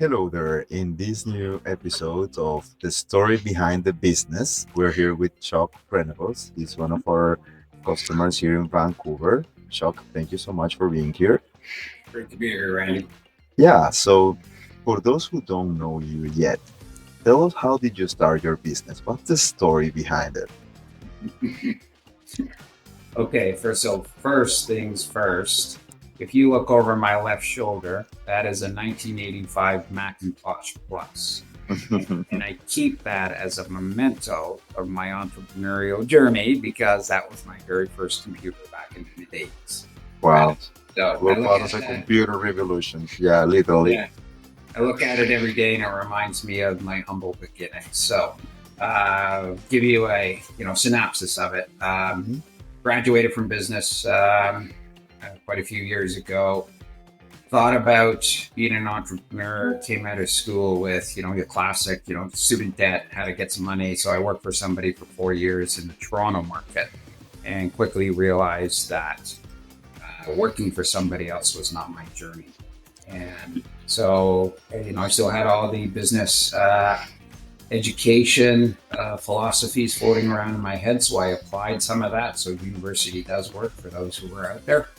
Hello there. In this new episode of The Story Behind the Business, we're here with Chuck Prenevost. He's one of our customers here in Vancouver. Chuck, thank you so much for being here. Great to be here, Randy. Yeah, so for those who don't know you yet, tell us, how did you start your business? What's the story behind it? Okay, first things first. If you look over my left shoulder, that is a 1985 Macintosh Plus. And I keep that as a memento of my entrepreneurial journey because that was my very first computer back in the days. Wow. So We're part of the computer revolution. Yeah, literally. Yeah, I look at it every day and it reminds me of my humble beginnings. So give you a synopsis of it. Graduated from business quite a few years ago. Thought about being an entrepreneur. Came out of school with your classic student debt. How to get some money. So I worked for somebody for 4 years in the Toronto market, and quickly realized that working for somebody else was not my journey. And so I still had all the business education philosophies floating around in my head, so I applied some of that. So university does work for those who were out there.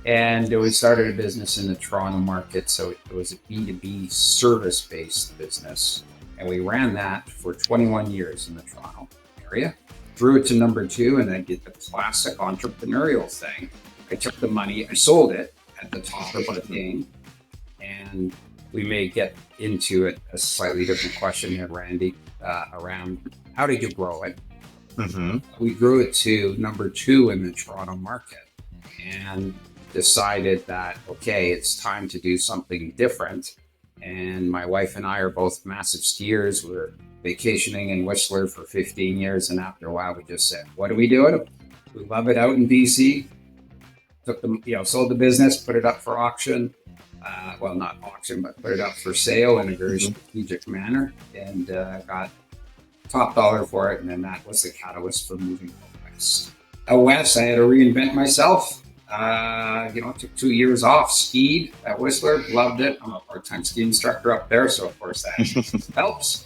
And we started a business in the Toronto market. So it was a B2B service-based business, and we ran that for 21 years in the Toronto area. Grew it to number 2, and I did the classic entrepreneurial thing. I took the money, I sold it at the top of the game, and we may get into it a slightly different question here, Randy, around how did you grow it? We grew it to number 2 in the Toronto market and decided that, okay, it's time to do something different. And my wife and I are both massive skiers. We're vacationing in Whistler for 15 years. And after a while, we just said, what are we doing? We love it out in BC. Took the, sold the business, put it up for auction. Well, not auction, but put it up for sale in a very strategic manner, and got top dollar for it. And then that was the catalyst for moving out west. Out west, I had to reinvent myself. Took 2 years off, skied at Whistler, loved it. I'm a part-time ski instructor up there, so of course that helps.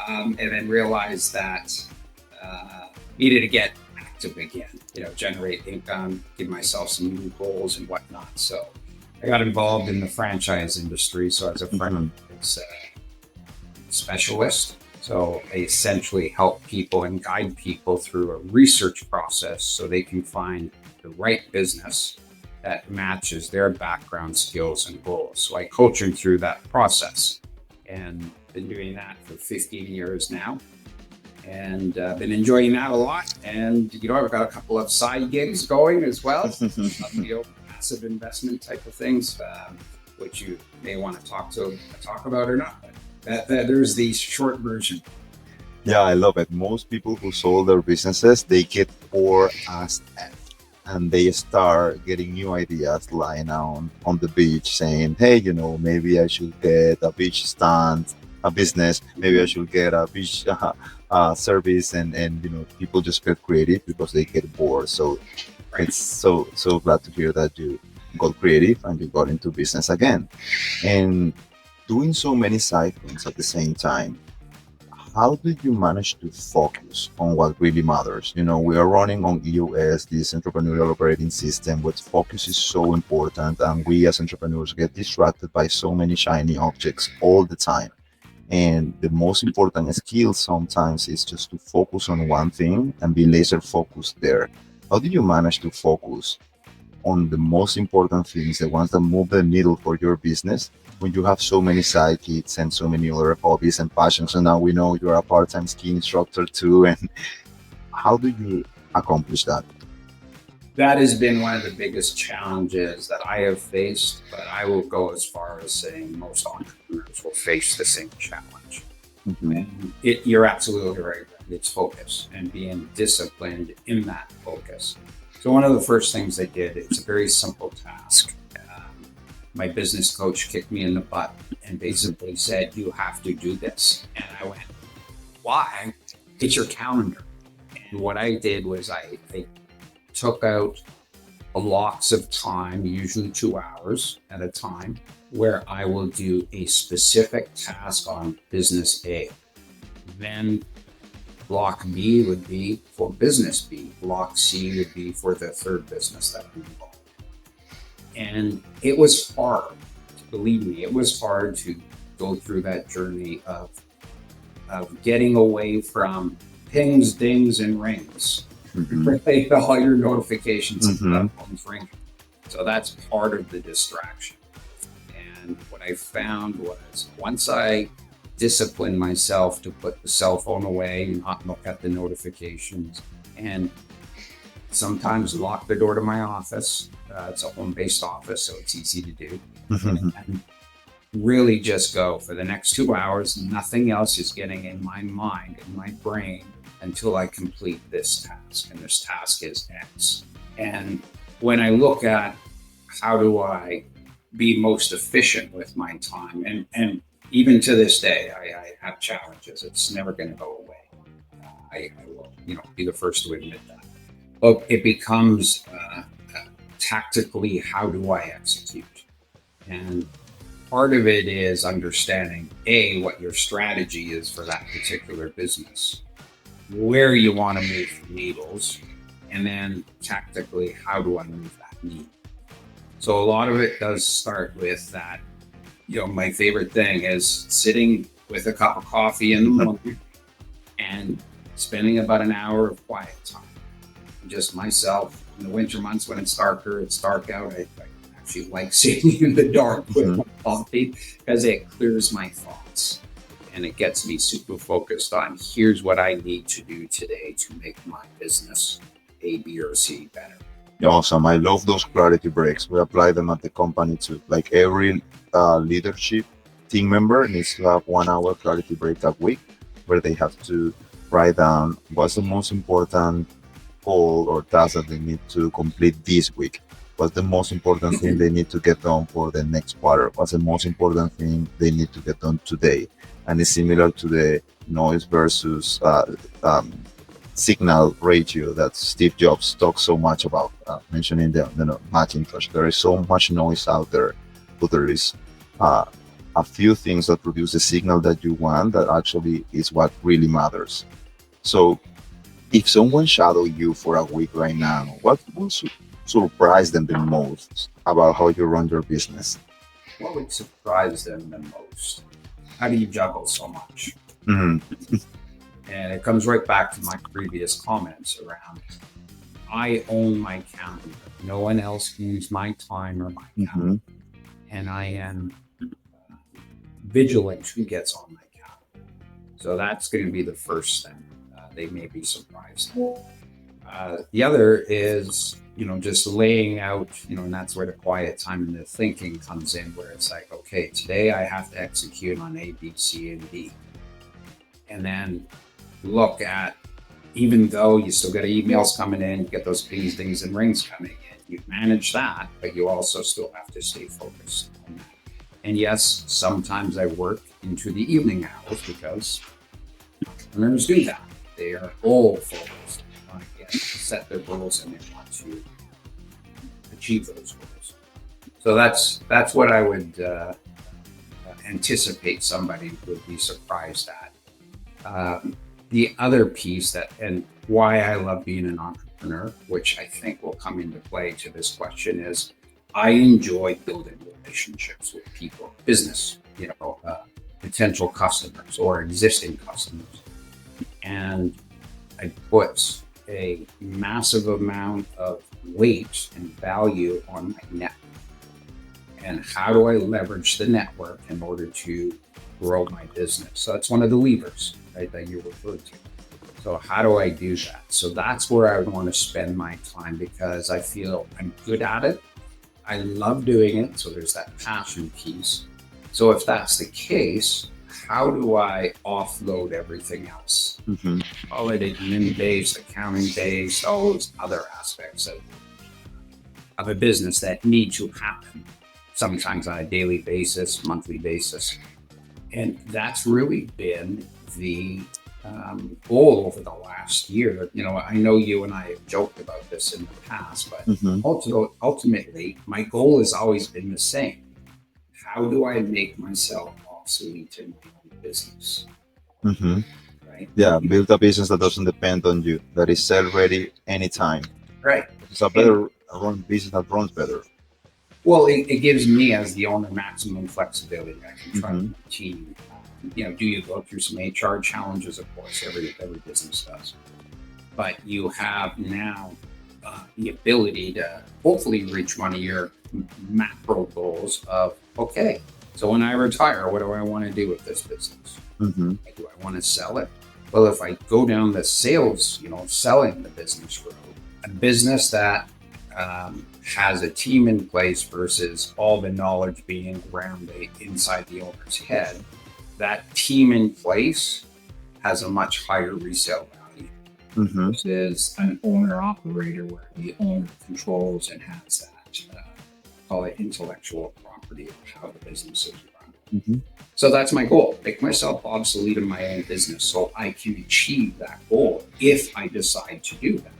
And then realized that needed to get active again, generate income, give myself some new goals and whatnot. So I got involved in the franchise industry. So as a franchise specialist, so I essentially help people and guide people through a research process so they can find the right business that matches their background, skills, and goals. So I coach them through that process, and been doing that for 15 years now, and been enjoying that a lot. And I've got a couple of side gigs going as well. Passive investment type of things, which you may want to talk about or not. But there's the short version. Yeah, I love it. Most people who sold their businesses, they get poor as F, and they start getting new ideas lying on the beach saying, hey, maybe I should get a beach stand, a business, maybe I should get a beach service, and people just get creative because they get bored. So it's so glad to hear that you got creative and you got into business again. And doing so many side things at the same time, how did you manage to focus on what really matters? We are running on EOS, this entrepreneurial operating system, where focus is so important, and we as entrepreneurs get distracted by so many shiny objects all the time. And the most important skill sometimes is just to focus on one thing and be laser focused there. How did you manage to focus on the most important things, the ones that move the needle for your business, when you have so many side gigs and so many other hobbies and passions? And now we know you're a part-time ski instructor too. And how do you accomplish that? That has been one of the biggest challenges that I have faced, but I will go as far as saying most entrepreneurs will face the same challenge. And you're absolutely right. It's focus and being disciplined in that focus. So one of the first things I did, it's a very simple task. My business coach kicked me in the butt and basically said, you have to do this. And I went, why? It's your calendar. And what I did was I took out blocks of time, usually 2 hours at a time, where I will do a specific task on business A. Then block B would be for business B. Block C would be for the third business that I'm involved in. And it was hard. Believe me, it was hard to go through that journey of getting away from pings, dings, and rings. Right? All your notifications and phones ringing. So that's part of the distraction. And what I found was once I disciplined myself to put the cell phone away, not look at the notifications, and sometimes lock the door to my office. It's a home-based office, so it's easy to do. And really just go for the next 2 hours. Nothing else is getting in my mind, in my brain, until I complete this task. And this task is X. And when I look at how do I be most efficient with my time, and even to this day, I have challenges. It's never going to go away. I will, be the first to admit that. But it becomes tactically, how do I execute? And part of it is understanding what your strategy is for that particular business, where you want to move needles, and then tactically, how do I move that needle? So a lot of it does start with that. My favorite thing is sitting with a cup of coffee in the morning and spending about an hour of quiet time. Just myself. In the winter months when it's darker, it's dark out. I actually like sitting in the dark with my coffee because it clears my thoughts and it gets me super focused on here's what I need to do today to make my business A, B, or C better. Awesome. I love those clarity breaks. We apply them at the company too. Like every leadership team member needs to have 1 hour clarity break a week where they have to write down what's the most important goal or task that they need to complete this week. What's the most important thing they need to get done for the next quarter? What's the most important thing they need to get done today? And it's similar to the noise versus signal ratio that Steve Jobs talks so much about, mentioning the Macintosh. There is so much noise out there, but there is a few things that produce the signal that you want that actually is what really matters. So if someone shadow you for a week right now, what will surprise them the most about how you run your business? What would surprise them the most? How do you juggle so much? And it comes right back to my previous comments around, I own my calendar. No one else can use my time or my calendar. And I am vigilant who gets on my calendar. So that's going to be the first thing. They may be surprised. The other is, just laying out, and that's where the quiet time and the thinking comes in, where it's like, okay, today I have to execute on A, B, C, and D. And then look at, even though you still get emails coming in, you get those pings, dings, and rings coming in, you manage that, but you also still have to stay focused on that. And yes, sometimes I work into the evening hours because entrepreneurs do that. They are all focused. They want to set their goals and they want to achieve those goals. So that's what I would anticipate somebody would be surprised at. The other piece and why I love being an entrepreneur, which I think will come into play to this question, is I enjoy building relationships with people, business, potential customers or existing customers. And I put a massive amount of weight and value on my network. And how do I leverage the network in order to grow my business? So that's one of the levers, right, that you referred to. So how do I do that? So that's where I want to spend my time because I feel I'm good at it. I love doing it. So there's that passion piece. So if that's the case, how do I offload everything else? Call it admin-based, accounting-based, all those other aspects of a business that need to happen, sometimes on a daily basis, monthly basis. And that's really been the goal over the last year. I know you and I have joked about this in the past, but ultimately, my goal has always been the same. how do I make myself obsolete in my own business? Hmm. Right? Yeah, build a business that doesn't depend on you, that is sell ready anytime. Right. It's a And better run business that runs better. well, it gives me as the owner maximum flexibility. I can trust Hmm. my team. Do you go through some HR challenges? Of course, every business does. But you have now the ability to hopefully reach one of your macro goals of, okay, so when I retire, what do I want to do with this business? Hmm. Do I want to sell it? Well, if I go down the sales, selling the business road, a business that has a team in place versus all the knowledge being around inside the owner's head, that team in place has a much higher resale value. Hmm. This is an owner operator where the owner controls and has that, call it intellectual property of how the business is run. Hmm. So that's my goal, make myself obsolete in my own business so I can achieve that goal if I decide to do that.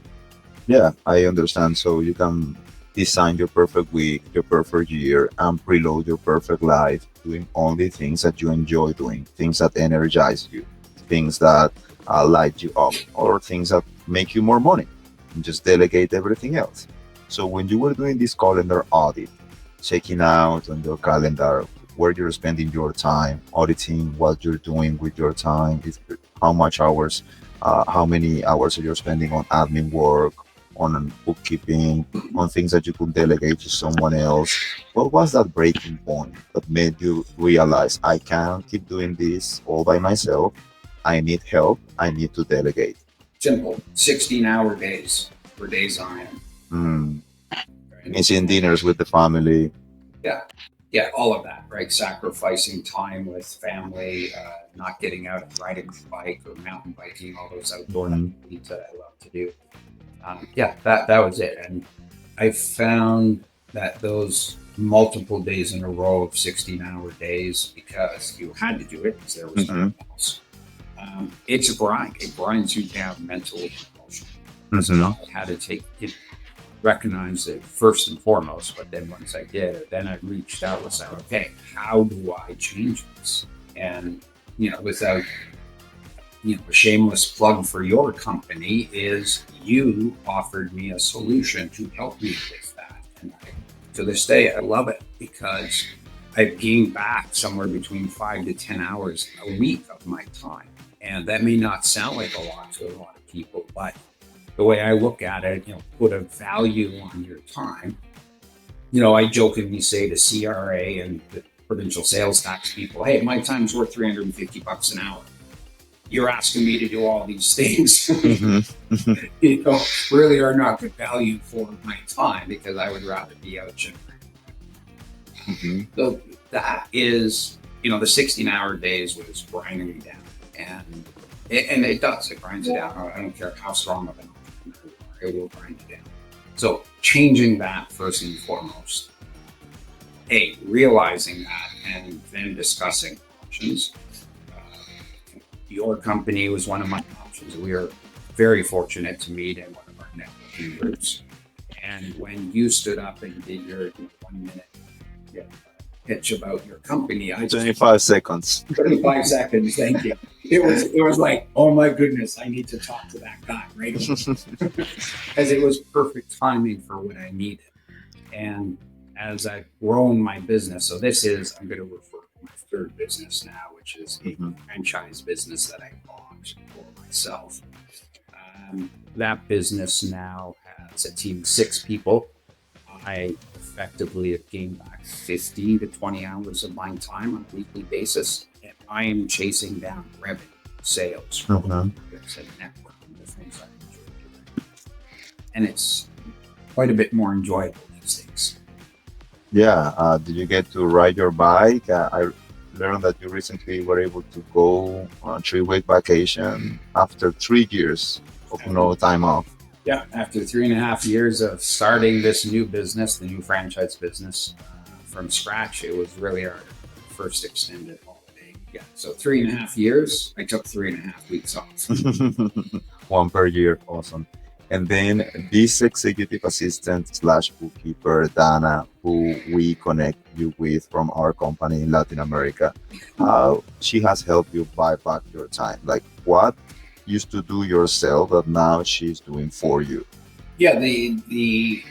Yeah, I understand. So you can design your perfect week, your perfect year, and preload your perfect life, doing only things that you enjoy doing, things that energize you, things that light you up, or things that make you more money, and just delegate everything else. So when you were doing this calendar audit, checking out on your calendar where you're spending your time, auditing what you're doing with your time, how much hours, how many hours you're spending on admin work, on bookkeeping, on things that you could delegate to someone else. What was that breaking point that made you realize I can't keep doing this all by myself? I need help. I need to delegate. Simple, 16-hour days for days on end. Mm. Right? Missing dinners with the family. Yeah, yeah, all of that, right? Sacrificing time with family, not getting out and riding a bike or mountain biking, all those outdoor Mhm. activities that I love to do. Yeah, that was it. And I found that those multiple days in a row of 16-hour days, because you had to do it because there was Mhm. nothing else. It's a grind. It grinds you down mentally and emotionally. So Mhm. I had to take it, recognize it first and foremost. But then once I did it, then I reached out and said, okay, how do I change this? And without a shameless plug for your company is you offered me a solution to help me with that. And to this day, I love it because I've gained back somewhere between 5 to 10 hours a week of my time. And that may not sound like a lot to a lot of people, but the way I look at it, put a value on your time. I jokingly say to CRA and the provincial sales tax people, hey, my time's worth $350 an hour. You're asking me to do all these things, Mhm. really are not good value for my time because I would rather be out generating. Mhm. So that is, the 16-hour days was grinding me down. And it does, it grinds it down. I don't care how strong of an entrepreneur you are, it will grind you down. So changing that first and foremost, realizing that and then discussing options. Your company was one of my options. We were very fortunate to meet in one of our networking groups. And when you stood up and did your 1 minute pitch about your company, I just 25 seconds. 35 seconds. Thank you. It was like, oh my goodness, I need to talk to that guy right away. As it was perfect timing for what I needed. And as I've grown my business, so I'm going to refer to my third business now, which is a Mhm. franchise business that I bought for myself. That business now has a team of 6 people. I effectively have gained back 50 to 20 hours of my time on a weekly basis. And I am chasing down revenue, sales, Mhm. relationships, and networking, the things I enjoy doing. And it's quite a bit more enjoyable these days. Yeah. Did you get to ride your bike? I learned that you recently were able to go on a 3 week vacation after 3 years of no time off. Yeah, after 3.5 years of starting this new business, the new franchise business from scratch, it was really our first extended holiday. Yeah, so 3.5 years, I took 3.5 weeks off. One per year. Awesome. And then this executive assistant slash bookkeeper, Dana, who we connect you with from our company in Latin America, how she has helped you buy back your time? Like what used to do yourself that now she's doing for you? Yeah, the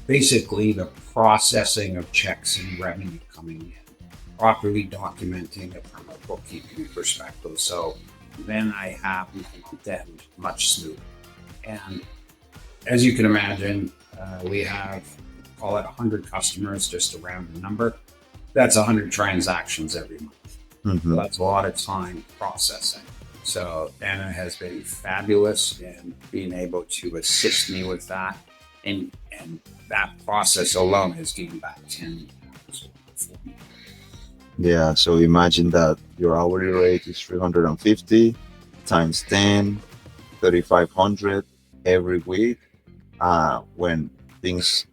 basically the processing of checks and revenue coming in, properly documenting it from a bookkeeping perspective. So then I have then much smoother. And as you can imagine, we have call it 100 customers, just to round the number. That's 100 transactions every month. So Hmm. that's a lot of time processing. So Anna has been fabulous in being able to assist me with that, and that process alone has given back 10 hours for me. Yeah, so imagine that your hourly rate is 350 times 10, 3,500 every week. When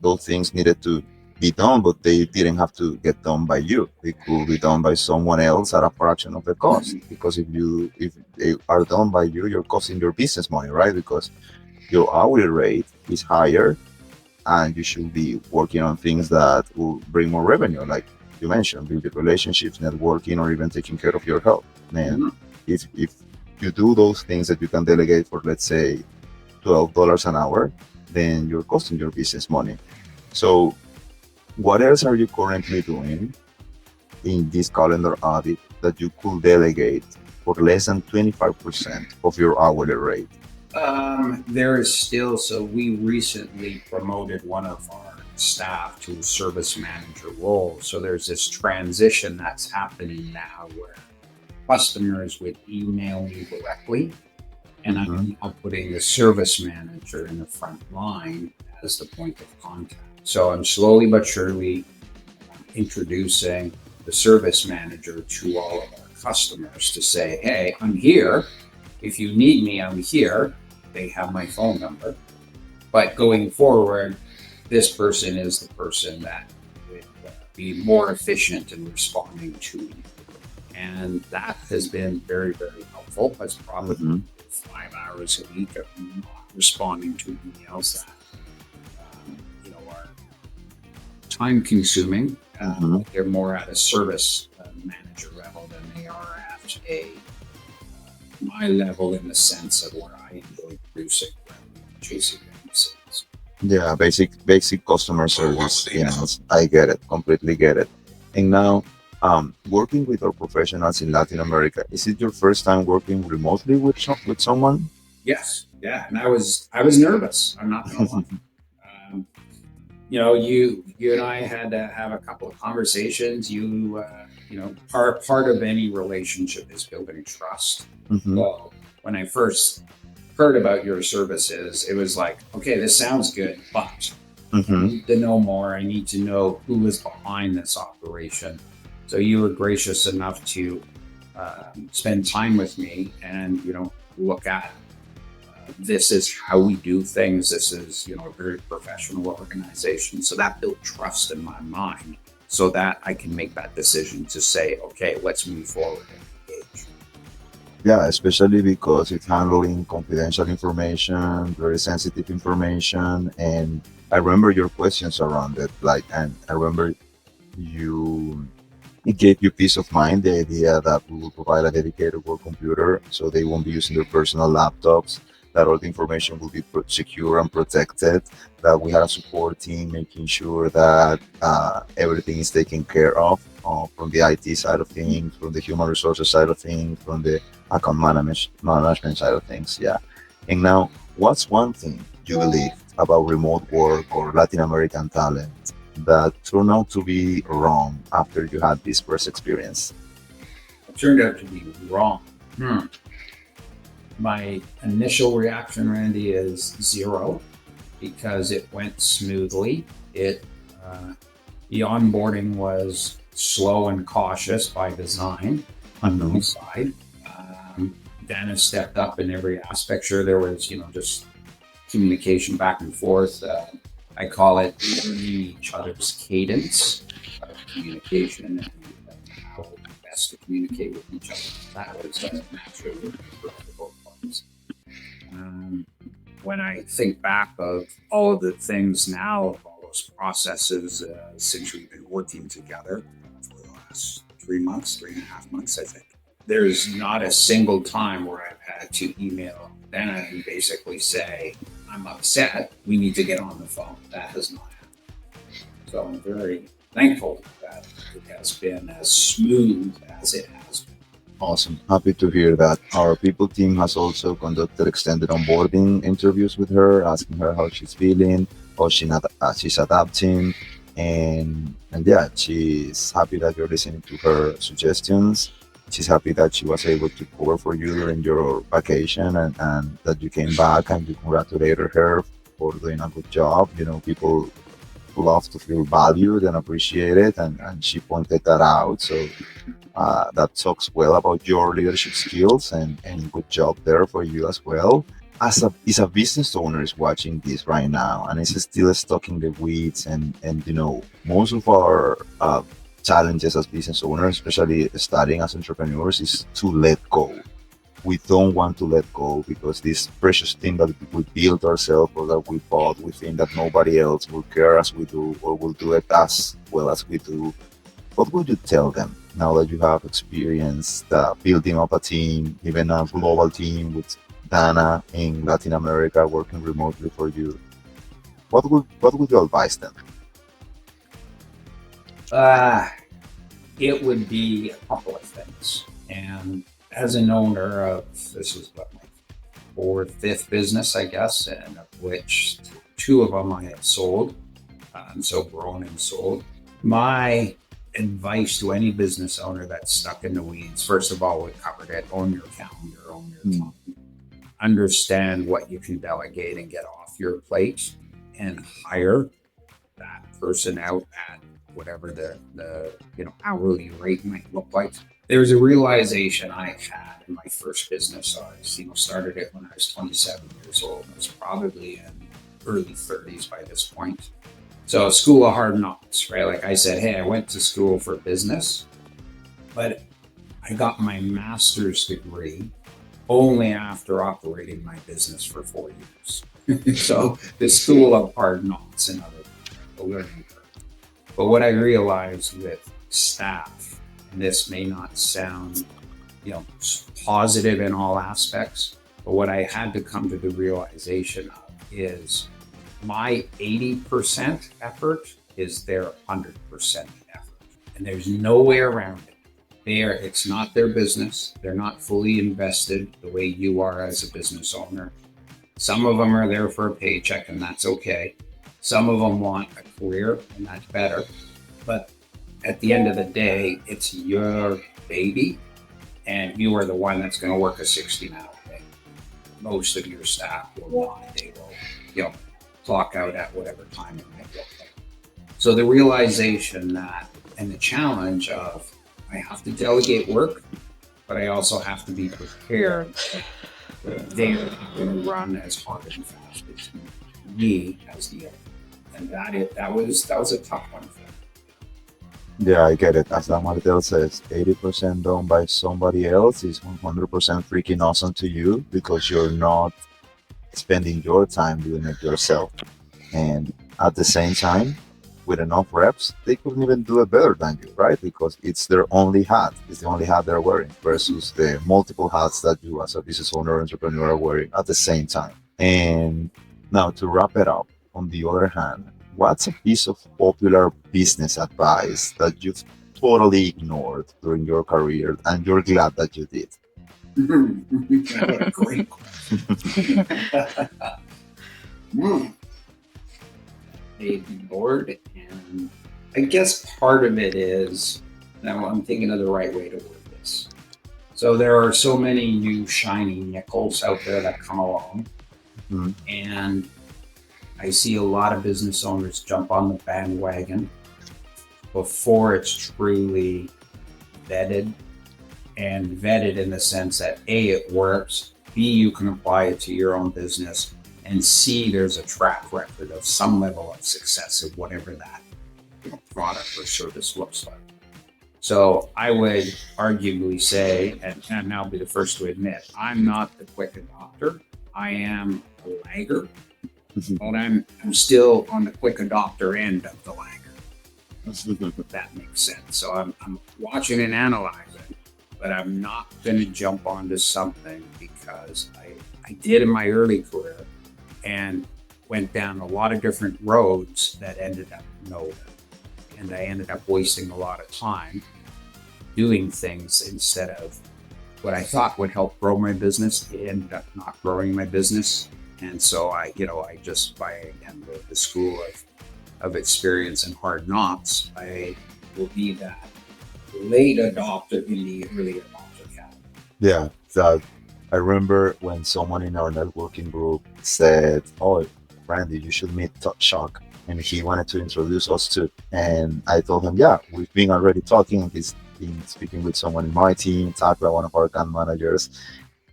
those things needed to be done, but they didn't have to get done by you. They could be done by someone else at a fraction of the cost. Because if they are done by you, you're costing your business money, right? Because your hourly rate is higher, and you should be working on things that will bring more revenue, like you mentioned, building relationships, networking, or even taking care of your health. Man, Mhm. if you do those things that you can delegate for, let's say, $12 an hour, then you're costing your business money. So, what else are you currently doing in this calendar audit that you could delegate for less than 25% of your hourly rate? There is still, so we recently promoted one of our staff to a service manager role. So there's this transition that's happening now where customers would email me directly, and Hmm. I'm now putting the service manager in the front line as the point of contact. So I'm slowly but surely introducing the service manager to all of our customers to say, hey, I'm here. If you need me, I'm here. They have my phone number. But going forward, this person is the person that would be more efficient in responding to me. And that has been very, very helpful. That's probably Hmm. 5 hours a week of not responding to emails that are time consuming. Hmm. They're more at a service manager level than they are at a my level in the sense of where I enjoy producing revenue, chasing revenue sales. Yeah, basic customer service. I get it, completely get it. And now, working with our professionals in Latin America, is it your first time working remotely with someone? Yes, yeah, and I was nervous. I'm not gonna lie. Um, you and I had to have a couple of conversations. Part of any relationship is building trust. Hmm. So when I first heard about your services, it was like, okay, this sounds good, but I Hmm. need to know more. I need to know who is behind this operation. So you were gracious enough to spend time with me and look at this is how we do things. This is a very professional organization. So that built trust in my mind, so that I can make that decision to say, okay, let's move forward and engage. Yeah, especially because it's handling confidential information, very sensitive information, and I remember your questions around it. Like, and I remember you it gave you peace of mind, the idea that we will provide a dedicated work computer so they won't be using their personal laptops, that all the information will be secure and protected, that we had a support team making sure that everything is taken care of, from the IT side of things, from the human resources side of things, from the management side of things. Yeah. And now, what's one thing you believe about remote work or Latin American talent that turned out to be wrong after you had this first experience? It turned out to be wrong. My initial reaction, Randy, is zero because it went smoothly. It The onboarding was slow and cautious by design on my Hmm. side. Dennis stepped up in every aspect. Sure, there was just communication back and forth. I call it learning each other's cadence of communication and how best to communicate with each other. That was naturally for both parties. And when I think back of all of the things now, all those processes, since we've been working together for the last 3 months, 3.5 months, I think, there's not a single time where I've had to email Dana and basically say, I'm upset, we need to get on the phone. That has not happened. So I'm very thankful that it has been as smooth as it has been. Awesome. Happy to hear that. Our people team has also conducted extended onboarding interviews with her, asking her how she's feeling, how she's adapting, and yeah, she's happy that you're listening to her suggestions. She's happy that she was able to cover for you during your vacation, and that you came back and you congratulated her for doing a good job. You know, people love to feel valued and appreciated, and she pointed that out. So that talks well about your leadership skills, and good job there for you as well. As a business owner is watching this right now and is still stuck in the weeds, and you know, most of our challenges as business owners, especially starting as entrepreneurs, is to let go. We don't want to let go because this precious thing that we built ourselves or that we bought, we think that nobody else will care as we do or will do it as well as we do. What would you tell them now that you have experienced building up a team, even a global team with Dana in Latin America working remotely for you? What would you advise them? Uh, it would be a couple of things. And as an owner of, this is what, my fourth, fifth business, I guess, and of which two of them I have sold, so grown and sold. My advice to any business owner that's stuck in the weeds, first of all, we covered it: own your calendar, own your time, understand what you can delegate and get off your plate, and hire that person out at whatever the hourly rate might look like. There's a realization I had in my first business. I started it when I was 27 years old. I was probably in early 30s by this point. So school of hard knocks, right? Like I said, hey, I went to school for business, but I got my master's degree only after operating my business for 4 years. So the school of hard knocks, in other words, the learning curve. But what I realized with staff, and this may not sound, positive in all aspects, but what I had to come to the realization of is my 80% effort is their 100% effort. And there's no way around it. It's not their business. They're not fully invested the way you are as a business owner. Some of them are there for a paycheck, and that's okay. Some of them want a career, and that's better. But at the end of the day, it's your baby, and you are the one that's going to work a 60-hour day. Most of your staff will not. They will, clock out at whatever time it might look like. So the realization that, and the challenge of, I have to delegate work, but I also have to be prepared. They are going to run as hard and fast as me as the owner, and that was a tough one for me. Yeah, I get it. As the Martel says, 80% done by somebody else is 100% freaking awesome to you because you're not spending your time doing it yourself. And at the same time, with enough reps, they couldn't even do it better than you, right? Because it's their only hat. It's the only hat they're wearing versus the multiple hats that you as a business owner or entrepreneur are wearing at the same time. And now to wrap it up, on the other hand, what's a piece of popular business advice that you've totally ignored during your career and you're glad that you did? What a great question. Ignored, and I guess part of it is, now I'm thinking of the right way to word this. So there are so many new shiny nickels out there that come along, Mhm. and I see a lot of business owners jump on the bandwagon before it's truly vetted, and vetted in the sense that A, it works, B, you can apply it to your own business, and C, there's a track record of some level of success of whatever that product or service looks like. So I would arguably say, and I'll be the first to admit, I'm not the quick adopter. I am a lagger, but I'm still on the quick adopter end of the lagger. If that makes sense. So I'm watching and analyzing, but I'm not going to jump onto something because I did in my early career and went down a lot of different roads that ended up nowhere. And I ended up wasting a lot of time doing things instead of what I thought would help grow my business. It ended up not growing my business. And so I just by again the school of experience and hard knocks, I will be that late adopter in the early adopter category. Yeah, that I remember when someone in our networking group said, "Oh, Randy, you should meet Chuck," and he wanted to introduce us to. And I told him, "Yeah, we've been already talking. He's been speaking with someone in my team, talked about one of our account managers."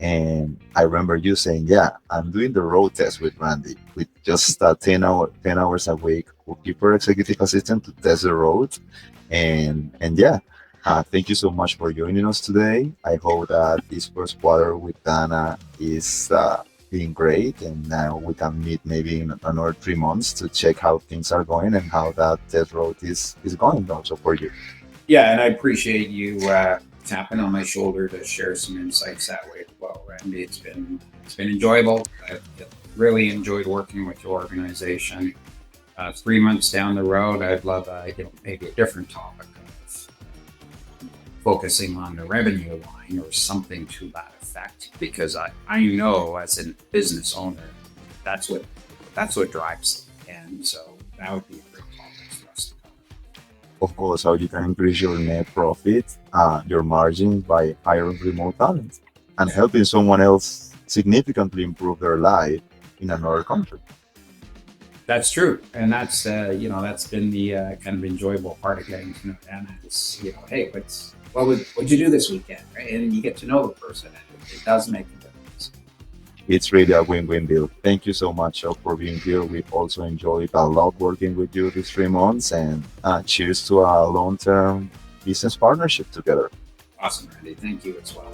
And I remember you saying, "Yeah, I'm doing the road test with Randy, with just 10 hours a week, bookkeeper executive assistant to test the road." And yeah, thank you so much for joining us today. I hope that this first quarter with Dana is being great, and now we can meet maybe in another 3 months to check how things are going and how that test road is going also for you. Yeah, and I appreciate you tapping on my shoulder to share some insights that way as well, Randy. It's been enjoyable. I've really enjoyed working with your organization. 3 months down the road, I'd love maybe a different topic of focusing on the revenue line or something to that effect, because I know as a business owner that's what drives it. And so that would be a great topic for us to cover. Of course, how you can increase your net profit, your margins by hiring remote talent and helping someone else significantly improve their life in another country. That's true, and that's been the kind of enjoyable part of getting to know Anna is hey, what'd you do this weekend, right? And you get to know the person, and it does make a difference. It's really a win-win deal. Thank you so much, Chuck, for being here. We've also enjoyed a lot working with you these 3 months, and cheers to a long-term business partnership together. Awesome, Randy. Thank you as well.